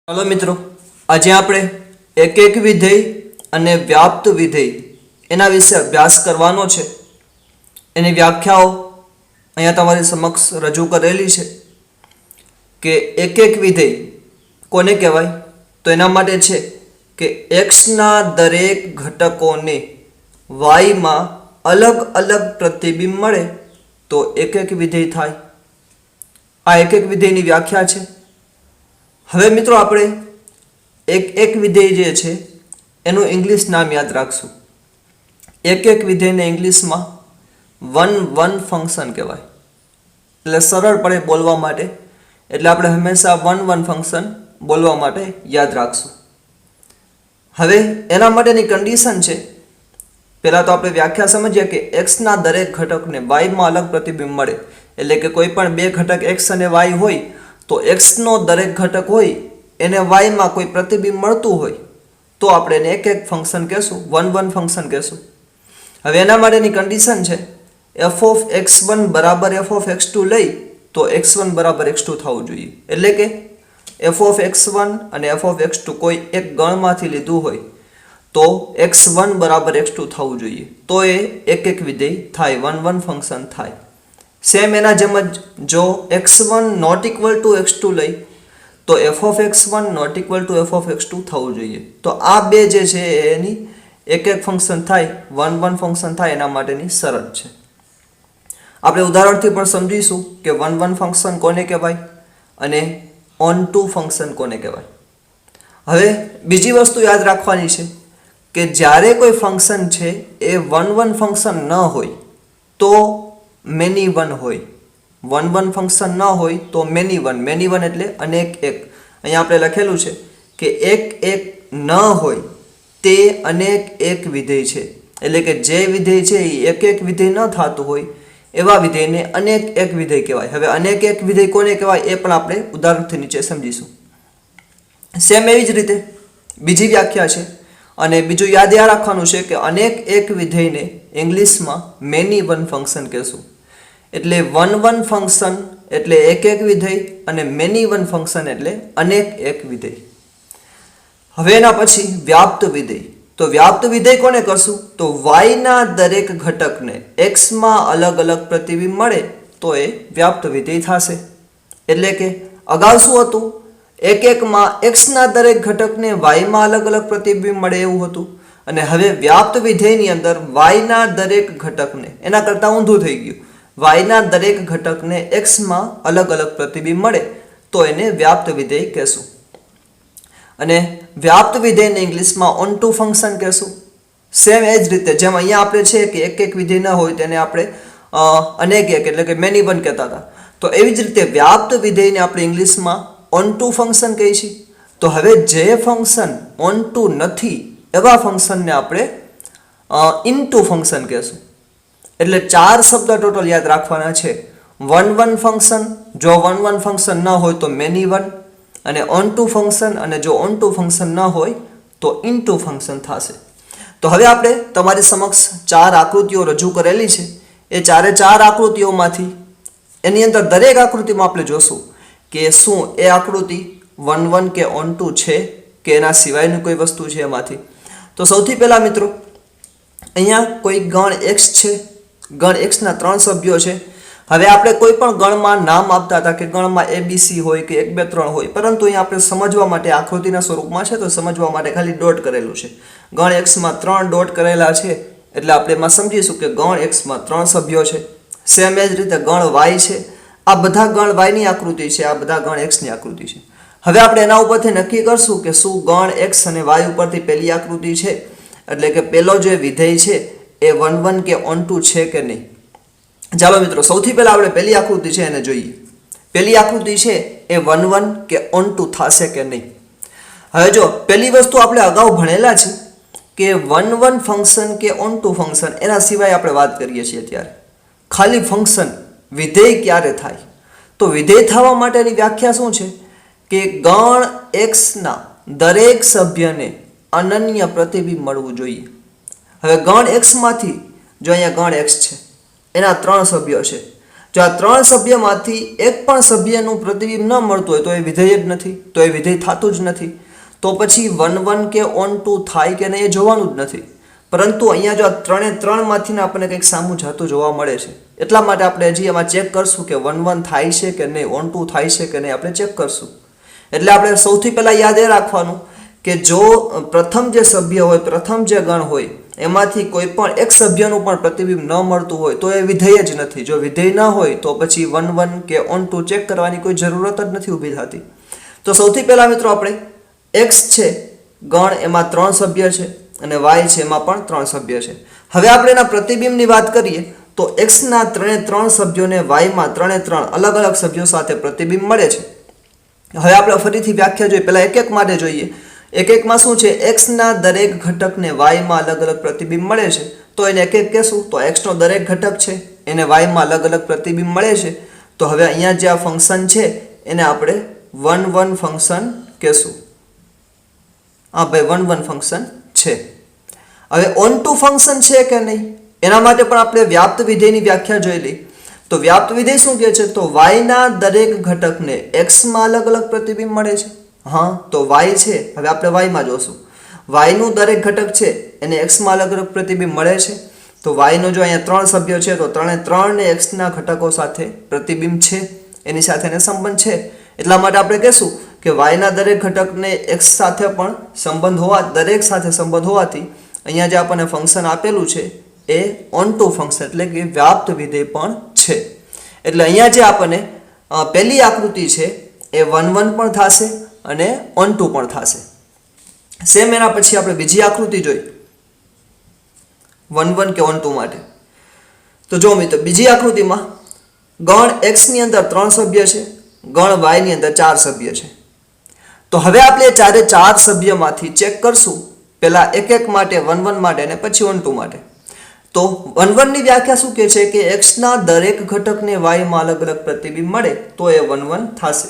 ચાલો મિત્રો, આજે આપણે એક એક વિધેય અને વ્યાપ્ત વિધેય એના વિશે અભ્યાસ કરવાનો છે. એની વ્યાખ્યાઓ અહીંયા તમારી સમક્ષ રજૂ કરેલી છે કે એક એક વિધેય કોને કહેવાય. તો એના માટે છે કે એક્સના દરેક ઘટકોને વાયમાં અલગ અલગ પ્રતિબિંબ મળે તો એક એક વિધેય થાય. આ એક એક વિધેયની વ્યાખ્યા છે. હવે મિત્રો, આપણે એક એક વિધેય જે છે એનું ઇંગ્લિશ નામ યાદ રાખશું. એક એક વિધેયને ઇંગ્લિશમાં વન ફંક્શન કહેવાય. એટલે સરળપણે બોલવા માટે એટલે આપણે હંમેશા વન ફંક્શન બોલવા માટે યાદ રાખશું. હવે એના માટેની કન્ડિશન છે, પહેલાં તો આપણે વ્યાખ્યા સમજીએ કે એક્સના દરેક ઘટકને વાયમાં અલગ પ્રતિબિંબ મળે. એટલે કે કોઈ પણ બે ઘટક એક્સ અને વાય હોય તો એક્સનો દરેક ઘટક હોય એને વાયમાં કોઈ પ્રતિબિંબ મળતું હોય તો આપણે એને એક એક ફંક્શન કહેશું, વન ફંક્શન કહેશું. હવે એના માટેની કન્ડિશન છે એફ ઓફ x1 બરાબર એફ ઓફ x2 લઈ તો x1 બરાબર x2 થવું જોઈએ. એટલે કે એફ ઓફ x1 અને એફ ઓફ x2 કોઈ એક ગણમાંથી લીધું હોય તો x1 બરાબર x2 થવું જોઈએ. તો એ એક એક વિધેય થાય, વન ફંક્શન થાય. સેમ એના જેમ જ જો x1 not equal two x2 લઈ તો F of x1 not equal to F of x2 થવું જોઈએ. તો આ બે જે છે એની એક એક ફંક્શન થાય, વન ફંક્શન થાય. એના માટેની શરત છે. આપણે ઉદાહરણથી પણ સમજીશું કે વન ફંક્શન કોને કહેવાય અને ઓન ટુ ફંક્શન કોને કહેવાય. હવે બીજી વસ્તુ યાદ રાખવાની છે કે જ્યારે કોઈ ફંક્શન છે એ વન ફંક્શન ન હોય તો મેની વન હોય. વન ફંક્શન ન હોય તો મેની વન એટલે અનેક એક. અહીંયા આપણે લખેલું છે કે એક ન હોય તે અનેક એક વિધેય છે. એટલે કે જે વિધેય છે એ એક વિધેય ન થતું હોય એવા વિધેયને અનેક એક વિધેય કહેવાય. હવે અનેક એક વિધેય કોને કહેવાય એ પણ આપણે ઉદાહરણથી નીચે સમજીશું. સેમ એવી જ રીતે બીજી વ્યાખ્યા છે અને બીજું યાદ રાખવાનું છે કે અનેક એક વિધેયને ઇંગ્લિશમાં મેની વન ફંક્શન કહેશું. એટલે વન ફંક્શન એટલે એક એક વિધેય અને મેની વન ફંક્શન એટલે અનેક એક વિધેય. હવે એના પછી વ્યાપ્ત વિધેય. તો વ્યાપ્ત વિધેય કોને કરશું તો વાયના દરેક ઘટકને એક્સમાં અલગ અલગ પ્રતિબિંબ મળે તો એ વ્યાપ્ત વિધેય થશે. એટલે કે અગાઉ શું હતું, એકમાં એક્સના દરેક ઘટકને વાયમાં અલગ અલગ પ્રતિબિંબ મળે એવું હતું. અને હવે વ્યાપ્ત વિધેયની અંદર વાયના દરેક ઘટકને, એના કરતાં ઊંધું થઈ ગયું, વાયના દરેક ઘટકને એક્સમાં અલગ અલગ પ્રતિબિંબ મળે તો એને વ્યાપ્ત વિધેય કહેશું. અને વ્યાપ્ત વિધેયને ઇંગ્લિશમાં ઓન ટુ ફંક્શન કહેશું. સેમ એ જ રીતે જેમ અહીંયા આપણે છે કે એક વિધેય ન હોય તેને આપણે અનેક એક એટલે કે મેની વન કહેતા હતા, તો એવી જ રીતે વ્યાપ્ત વિધેયને આપણે ઇંગ્લિશમાં ઓન ટુ ફંક્શન કહીએ છીએ. તો હવે જે ફંક્શન ઓન ટુ નથી એવા ફંક્શનને આપણે ઇનટુ ફંક્શન કહેશું. એટલે 4 શબ્દ ટોટલ યાદ રાખવાના છે. વન ફંક્શન, જો વન ફંક્શન ન હોય તો મેની વન, અને ઓન ટુ ફંક્શન, અને જો ઓન ટુ ફંક્શન ન હોય તો ઇનટુ ફંક્શન થશે. તો હવે આપણે તમારી સમક્ષ 4 આકૃતિઓ રજૂ કરેલી છે. એ 4 આકૃતિઓમાંથી એની અંદર દરેક આકૃતિમાં આપણે જોશું કે શું એ આકૃતિ વન કે ઓન ટુ છે કે એના સિવાયની કોઈ વસ્તુ છે એમાંથી. તો સૌથી પહેલાં મિત્રો, અહીંયા કોઈ ગણ એક્સ છે. ગણ એક્સના 3 સભ્યો છે. હવે આપણે કોઈ પણ ગણમાં નામ આપતા હતા કે ગણમાં ABC હોય કે 1 2 3 હોય, પરંતુ અહીંયા આપણે સમજવા માટે આકૃતિના સ્વરૂપમાં છે તો સમજવા માટે ખાલી ડોટ કરેલું છે. ગણ એક્સમાં 3 ડોટ કરેલા છે એટલે આપણે એમાં સમજીશું કે ગણ એક્સમાં 3 સભ્યો છે. સેમ એ જ રીતે ગણ વાય છે. આ બધા ગણ વાયની આકૃતિ છે, આ બધા ગણ એક્સની આકૃતિ છે. હવે આપણે એના ઉપરથી નક્કી કરશું કે શું ગણ એક્સ અને વાય ઉપરથી પહેલી આકૃતિ છે એટલે કે પહેલો જે વિધેય છે એ વન કે ઓન ટુ છે કે નહીં. ચાલો મિત્રો, સૌથી પહેલાં આપણે પહેલી આકૃતિ છે એને જોઈએ. પહેલી આકૃતિ છે એ વન કે ઓન ટુ થશે કે નહીં. હવે જો પહેલી વસ્તુ આપણે અગાઉ ભણેલા છે કે વન ફંક્શન કે ઓન ટુ ફંક્શન એના સિવાય આપણે વાત કરીએ છીએ ત્યારે ખાલી ફંક્શન વિધેય ક્યારે થાય. તો વિધેય થવા માટેની વ્યાખ્યા શું છે કે ગણ એક્સના દરેક સભ્યને અનન્ય પ્રતિબિંબ મળવું જોઈએ. હવે ગણ એક્સમાંથી જો અહીંયા ગણ એક્સ છે એના 3 સભ્યો છે જો આ ત્રણ સભ્યમાંથી એક પણ સભ્યનું પ્રતિબિંબ ન મળતું હોય તો એ વિધેય જ નથી, તો એ વિધેય થતું જ નથી. તો પછી 1 કે ઓન 2 થાય કે નહીં એ જોવાનું જ નથી. પરંતુ અહીંયા જો આ ત્રણે ત્રણમાંથી આપણને કંઈક સામું જાતું જોવા મળે છે, એટલા માટે આપણે હજી એમાં ચેક કરશું કે 1 થાય છે કે નહીં, ઓન 2 થાય છે કે નહીં, આપણે ચેક કરશું. એટલે આપણે સૌથી પહેલાં યાદ એ રાખવાનું કે જો પ્રથમ જે સભ્ય હોય, પ્રથમ જે ગણ હોય, એમાંથી કોઈ પણ એક સભ્યનું પણ પ્રતિબિંબ ન મળતું હોય તો એ વિધેય જ નથી. જો વિધેય ન હોય તો પછી 1 કે ઓન 2 ચેક કરવાની કોઈ જરૂરત જ નથી ઊભી થતી. તો સૌથી પહેલાં મિત્રો આપણે એક્સ છે ગણ, એમાં 3 સભ્ય છે, અને વાય છે એમાં પણ 3 સભ્ય છે. હવે આપણે એના પ્રતિબિંબની વાત કરીએ તો એક્સના 3 સભ્યોને વાયમાં 3 અલગ અલગ સભ્યો સાથે પ્રતિબિંબ મળે છે. હવે આપણે ફરીથી વ્યાખ્યા જોઈએ, પહેલા એક માટે જોઈએ. એકમાં શું છે, એક્સના દરેક ઘટકને વાયમાં અલગ અલગ પ્રતિબિંબ મળે છે, તો એને એક કહેશું. તો એક્સનો દરેક ઘટક છે એને વાયમાં અલગ અલગ પ્રતિબિંબ મળે છે. તો હવે અહીંયા જે આ ફંક્શન છે એને આપણે 1 ફંક્શન કહેશું. હા ભાઈ, 1 ફંક્શન છે. હવે ઓન 2 ફંક્શન છે કે નહીં એના માટે પણ આપણે વ્યાપ્ત વિધેયની વ્યાખ્યા જોઈ લઈ. તો વ્યાપ્ત વિધેય શું કહે છે, તો વાયના દરેક ઘટકને એક્સમાં અલગ અલગ પ્રતિબિંબ મળે છે. હા, તો વાય છે, હવે આપણે વાયમાં જોશું. વાયનું દરેક ઘટક છે એને એક્સમાં અલગ અલગ પ્રતિબિંબ મળે છે. તો વાયનો જો અહીંયા 3 સભ્યો છે તો 3 ને એક્સના ઘટકો સાથે પ્રતિબિંબ છે, એની સાથે એને સંબંધ છે. એટલા માટે આપણે કહેશું કે વાયના દરેક ઘટકને એક્સ સાથે પણ દરેક સાથે સંબંધ હોવાથી અહીંયા જે આપણને ફંક્શન આપેલું છે એ ઓન 2 ફંક્શન એટલે કે વ્યાપ્ત વિધેય પણ છે. એટલે અહીંયા જે આપણને પહેલી આકૃતિ છે એ 1 પણ થશે અને ઓન 2 પણ થશે. સેમ એના પછી આપણે બીજી આકૃતિ જોઈ 1 કે ઓન 2 માટે. તો જો મિત્રો, બીજી આકૃતિમાં ગણ એક્સ ની અંદર 3 સભ્ય છે, ગણ વાય ની અંદર 4 સભ્ય છે. તો હવે આપણે ચારે 4 સભ્યમાંથી ચેક કરશું, પહેલા એક માટે, 1 માટે અને પછી ઓન 2 માટે. તો 1 ની વ્યાખ્યા શું કહે છે કે એક્સના દરેક ઘટકને વાયમાં અલગ અલગ પ્રતિબિંબ મળે તો એ 1 થશે.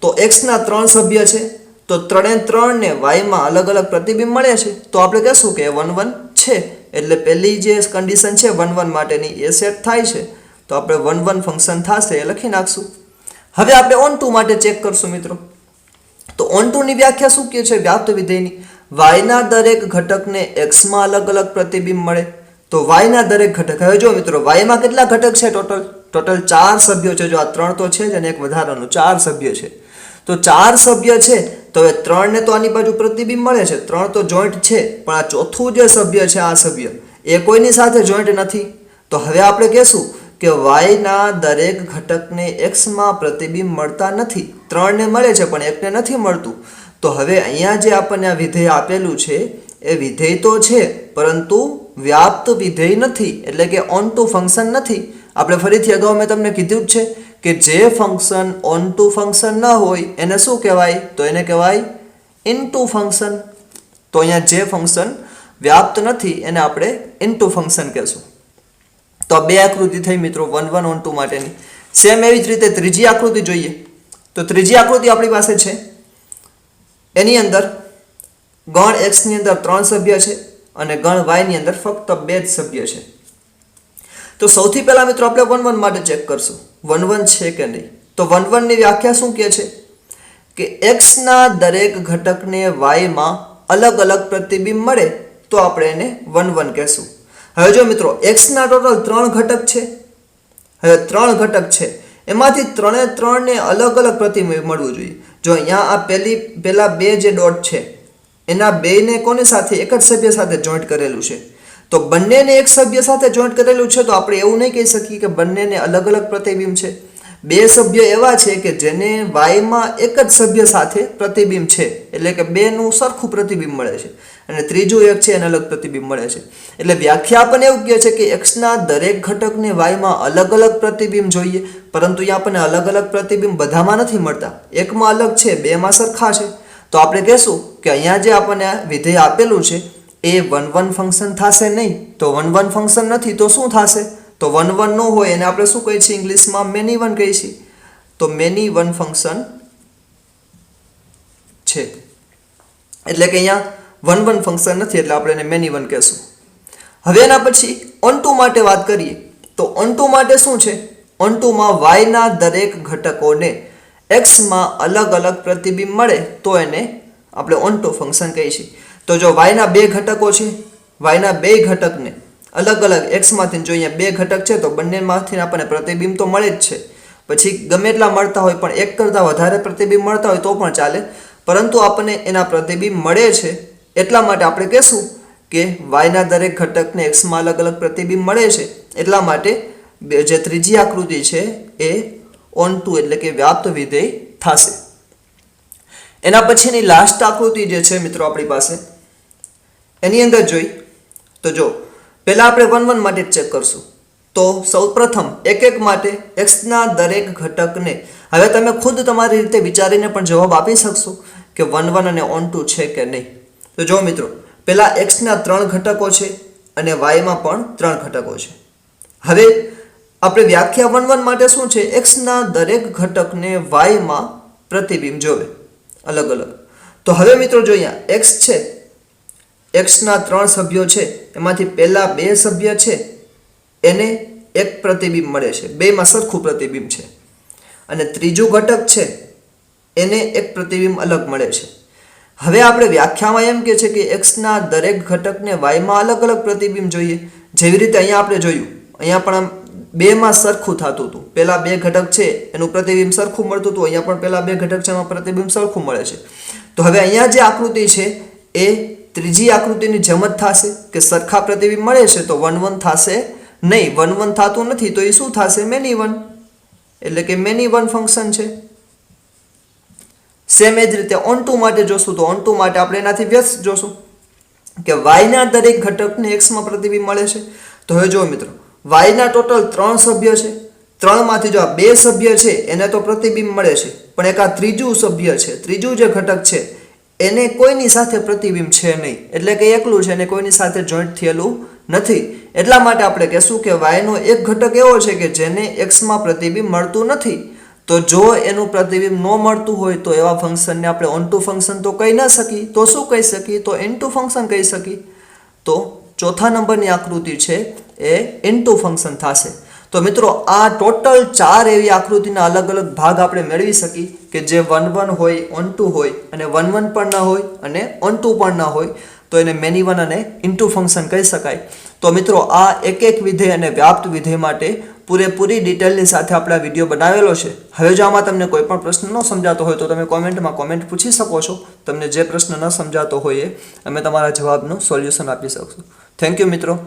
તો એક્સના 3 સભ્ય છે તો 3 ને વાયમાં અલગ અલગ પ્રતિબિંબ મળે છે, તો આપણે કહેશું કે 1 છે. એટલે પહેલી જે કન્ડિશન છે 1 માટેની એ સેટ થાય છે. તો આપણે 1 ફંક્શન થશે એ લખી નાખશું. હવે આપણે ઓન 2 માટે ચેક કરશું મિત્રો. તો ઓન 2 ની વ્યાખ્યા શું કહે છે વ્યાપ્ત વિધેયની, વાયના દરેક ઘટકને એક્સમાં અલગ અલગ પ્રતિબિંબ મળે. તો વાયના દરેક ઘટક, હવે જો મિત્રો વાયમાં કેટલા ઘટક છે, ટોટલ 4 સભ્યો છે. જો આ 3 તો છે જ અને એક વધારાનું 4 સભ્ય છે. તો 4 સભ્ય છે તો હવે 3 ને તો આની બાજુ પ્રતિબિંબ મળે છે, 3 તો જોઈન્ટ છે, પણ આ ચોથું જે સભ્ય છે, આ સભ્ય એ કોઈની સાથે જોઈન્ટ નથી. તો હવે આપણે કહેશું કે વાયના દરેક ઘટકને એક્સમાં પ્રતિબિંબ મળતા નથી. 3 ને મળે છે પણ એકને નથી મળતું. તો હવે અહીંયા જે આપણને આ વિધેય આપેલું છે એ વિધેય તો છે પરંતુ વ્યાપ્ત વિધેય નથી, એટલે કે ઓન 2 ફંક્શન નથી. આપણે ફરીથી અગાઉ મેં તમને કીધું જ છે કે જે ફંક્શન ઓન 2 ફંક્શન ન હોય એને શું કહેવાય, તો એને કહેવાય ઇનટુ ફંક્શન. તો અહીંયા જે ફંક્શન વ્યાપ્ત નથી એને આપણે ઇનટુ ફંક્શન કહેશું. તો આ 2 આકૃતિ થઈ મિત્રો 1 ઓન 2 માટેની. સેમ એવી જ રીતે ત્રીજી આકૃતિ જોઈએ. તો ત્રીજી આકૃતિ આપણી પાસે છે, એની અંદર ગણ એક્સ ની અંદર 3 સભ્ય છે અને ગણ વાય ની અંદર ફક્ત 2 જ સભ્ય છે. તો સૌથી પહેલા મિત્રો આપણે 1 માટે ચેક કરશું 1 છે કે નહીં. તો 1 ની વ્યાખ્યા શું કહે છે કે એક્સ ના દરેક ઘટકને વાયમાં અલગ અલગ પ્રતિબિંબ મળે તો આપણે એને 1 કહેશું. હવે જો મિત્રો એક્સ ના ટોટલ 3 ઘટક છે. હવે 3 ઘટક છે એમાંથી 3 ને અલગ અલગ પ્રતિબિંબ મળવું જોઈએ. જો અહીંયા આ પહેલા 2 જે ડોટ છે એના 2 ને કોની સાથે, એક જ સભ્ય સાથે જોઈન્ટ કરેલું છે. તો બંનેને એક સભ્ય સાથે જોઈન્ટ કરેલું છે તો આપણે એવું નહીં કહી શકીએ કે બંનેને અલગ અલગ પ્રતિબિંબ છે. 2 સભ્ય એવા છે કે જેને વાયમાં એક જ સભ્ય સાથે પ્રતિબિંબ છે, એટલે કે 2 નું સરખું પ્રતિબિંબ મળે છે, અને ત્રીજું એક છે એને અલગ પ્રતિબિંબ મળે છે. એટલે વ્યાખ્યા આપણને એવું કહે છે કે એક્સના દરેક ઘટકને વાયમાં અલગ અલગ પ્રતિબિંબ જોઈએ, પરંતુ અહીંયા આપણને અલગ અલગ પ્રતિબિંબ બધામાં નથી મળતા. એકમાં અલગ છે, 2માં સરખા છે. તો આપણે કહેશું કે અહીંયા જે આપણને વિધેય આપેલું છે એ 1 ફંક્શન થશે નહીં. તો 1 ફંક્શન નથી તો શું થશે, તો 1 ન હોય એને આપણે શું કહીએ છીએ ઇંગ્લિશમાં મેની 1 કહીએ છીએ. તો મેની 1 ફંક્શન છે, એટલે કે અહીંયા 1 ફંક્શન નથી, એટલે આપણે એને મેની 1 કહેશું. હવે એના પછી ઓન 2 માટે વાત કરીએ. તો ઓન 2 માટે શું છે ઓન ટુમાં વાયના દરેક ઘટકોને એક્સમાં અલગ અલગ પ્રતિબિંબ મળે તો એને આપણે ઓન ટુ ફંક્શન કહીએ છીએ. તો જો વાયના બે ઘટકો છે, વાયના બે ઘટકને અલગ અલગ એક્સમાંથી જો અહીંયા બે ઘટક છે તો બંનેમાંથી આપણને પ્રતિબિંબ તો મળે જ છે. પછી ગમે એટલા મળતા હોય પણ એક કરતાં વધારે પ્રતિબિંબ મળતા હોય તો પણ ચાલે, પરંતુ આપણને એના પ્રતિબિંબ મળે છે એટલા માટે આપણે કહેશું કે વાયના દરેક ઘટકને એક્સમાં અલગ અલગ પ્રતિબિંબ મળે છે, એટલા માટે જે ત્રીજી આકૃતિ છે એ ઓન ટુ એટલે કે વ્યાપ્ત વિધેય થશે. એના પછીની લાસ્ટ આકૃતિ જે છે મિત્રો આપણી પાસે, એની અંદર જોઈ તો જો પહેલાં આપણે 1 1 માટે ચેક કરશું. તો સૌપ્રથમ એક એક માટે એક્સના દરેક ઘટકને, હવે તમે ખુદ તમારી રીતે વિચારીને પણ જવાબ આપી શકશો કે 1 1 અને ઓન ટુ છે કે નહીં. તો જો મિત્રો પહેલાં એક્સના 3 ઘટકો છે અને વાયમાં પણ 3 ઘટકો છે. હવે આપણે વ્યાખ્યા 1 1 માટે શું છે, એક્સના દરેક ઘટકને વાયમાં પ્રતિબિંબ જોવે અલગ અલગ. તો હવે મિત્રો જો અહીંયા એક્સ છે, એક્સના 3 સભ્યો છે, એમાંથી પહેલા 2 સભ્ય છે એને એક પ્રતિબિંબ મળે છે, બેમાં સરખું પ્રતિબિંબ છે, અને ત્રીજું ઘટક છે એને એક પ્રતિબિંબ અલગ મળે છે. હવે આપણે વ્યાખ્યામાં એમ કે છે કે એક્સના દરેક ઘટકને વાયમાં અલગ અલગ પ્રતિબિંબ જોઈએ. જેવી રીતે અહીંયા આપણે જોયું, અહીંયા પણ બેમાં સરખું થતું હતું, પહેલા 2 ઘટક છે એનું પ્રતિબિંબ સરખું મળતું હતું, અહીંયા પણ પહેલા 2 ઘટક છે એમાં પ્રતિબિંબ સરખું મળે છે. તો હવે અહીંયા જે આકૃતિ છે એ ત્રીજી આકૃતિની જેમ જ થશે કે સરખા પ્રતિબિંબ મળે છે તો 1 1 થશે નહીં. 1 1 થતું નથી તો એ શું થશે, મેની વન, એટલે કે મેની વન ફંક્શન છે. સેમ એ જ રીતે ઓન ટુ માટે જોશું તો ઓન ટુ માટે આપણે એનાથી વ્યસ્ત જોશું કે વાયના દરેક ઘટકને એક્સમાં પ્રતિબિંબ મળે છે. તો હવે જો મિત્રો વાયના ટોટલ 3 સભ્ય છે, 3માંથી જો આ 2 સભ્ય છે એને તો પ્રતિબિંબ મળે છે, પણ એક આ ત્રીજું સભ્ય છે, ત્રીજું જે ઘટક છે એને કોઈની સાથે પ્રતિબિંબ છે નહીં, એટલે કે એકલું છે અને કોઈની સાથે જોઈન્ટ થયેલું નથી. એટલા માટે આપણે કહેશું કે વાયનો એક ઘટક એવો છે કે જેને એક્સમાં પ્રતિબિંબ મળતું નથી. તો જો એનું પ્રતિબિંબ ન મળતું હોય તો એવા ફંક્શનને આપણે ઓન ટુ ફંક્શન તો કહી ન શકીએ, તો શું કહી શકીએ, તો ઇનટુ ફંક્શન કહી શકીએ. તો ચોથા નંબરની આકૃતિ છે એ ઇનટુ ફંક્શન થશે. તો મિત્રો આ ટોટલ 4 એવી આકૃતિના અલગ અલગ ભાગ આપણે મેળવી શકીએ કે જે 1 1 હોય, ઓન ટુ હોય, અને 1 1 પણ ન હોય અને ઓન ટુ પણ ન હોય, તો એને મેની વન અને ઇનટુ ફંક્શન કહી શકાય. તો મિત્રો આ એક એક વિધેય અને વ્યાપ્ત વિધેય માટે પૂરેપૂરી ડિટેલની સાથે આપણે આ વિડીયો બનાવેલો છે. હવે જો આમાં તમને કોઈ પણ પ્રશ્ન ન સમજાતો હોય તો તમે કોમેન્ટમાં કોમેન્ટ પૂછી શકો છો. તમને જે પ્રશ્ન ન સમજાતો હોય એ અમે તમારા જવાબનું સોલ્યુશન આપી શકશું. થેન્ક યુ મિત્રો.